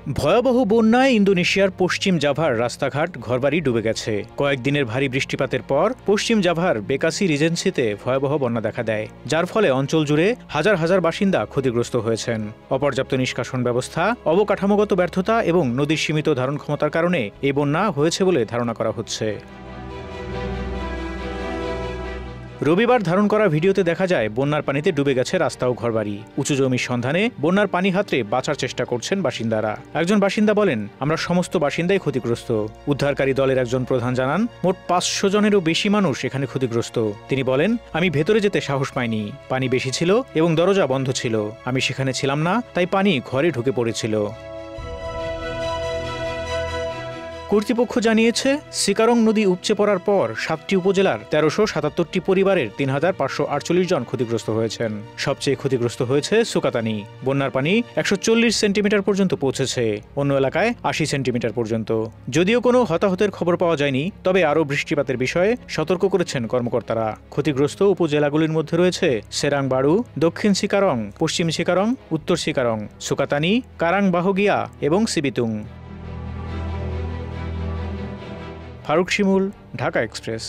ভয়াবহ বন্যায় ইন্দোনেশিয়ার পশ্চিম জাভার রাস্তাঘাট ঘরবাড়ি ডুবে গেছে। কয়েকদিনের ভারী বৃষ্টিপাতের পর পশ্চিম জাভার বেকাসি রিজেন্সিতে ভয়াবহ বন্যা দেখা দেয়, যার ফলে অঞ্চল জুড়ে হাজার হাজার বাসিন্দা ক্ষতিগ্রস্ত হয়েছেন। অপর্যাপ্ত নিষ্কাশন ব্যবস্থা, অবকাঠামোগত ব্যর্থতা এবং নদীর সীমিত ধারণ ক্ষমতার কারণে এই বন্যা হয়েছে বলে ধারণা করা হচ্ছে। রবিবার ধারণ করা ভিডিওতে দেখা যায় বন্যার পানিতে ডুবে গেছে রাস্তা ও ঘরবাড়ি। উঁচু জমির সন্ধানে বন্যার পানি হাতড়ে বাঁচার চেষ্টা করছেন বাসিন্দারা। একজন বাসিন্দা বলেন, আমরা সমস্ত বাসিন্দাই ক্ষতিগ্রস্ত। উদ্ধারকারী দলের একজন প্রধান জানান, মোট 500 জনেরও বেশি মানুষ এখানে ক্ষতিগ্রস্ত। তিনি বলেন, আমি ভেতরে যেতে সাহস পাইনি, পানি বেশি ছিল এবং দরজা বন্ধ ছিল। আমি সেখানে ছিলাম না, তাই পানি ঘরে ঢুকে পড়েছিল। কর্তৃপক্ষ জানিয়েছে, সিকারং নদী উপচে পড়ার পর 7টি উপজেলার 1377টি পরিবারের 3548 জন ক্ষতিগ্রস্ত হয়েছেন। সবচেয়ে ক্ষতিগ্রস্ত হয়েছে সুকাতানি। বন্যার পানি 140 সেন্টিমিটার পর্যন্ত পৌঁছেছে, অন্য এলাকায় 80 সেন্টিমিটার পর্যন্ত। যদিও কোনো হতাহতের খবর পাওয়া যায়নি, তবে আরও বৃষ্টিপাতের বিষয়ে সতর্ক করেছেন কর্মকর্তারা। ক্ষতিগ্রস্ত উপজেলাগুলির মধ্যে রয়েছে সেরাংবাড়ু, দক্ষিণ সিকারং, পশ্চিম সিকারং, উত্তর সিকারং, সুকাতানি, কারাংবাহগিয়া এবং সিবিতুং। ফারুক শিমুল, ঢাকা এক্সপ্রেস।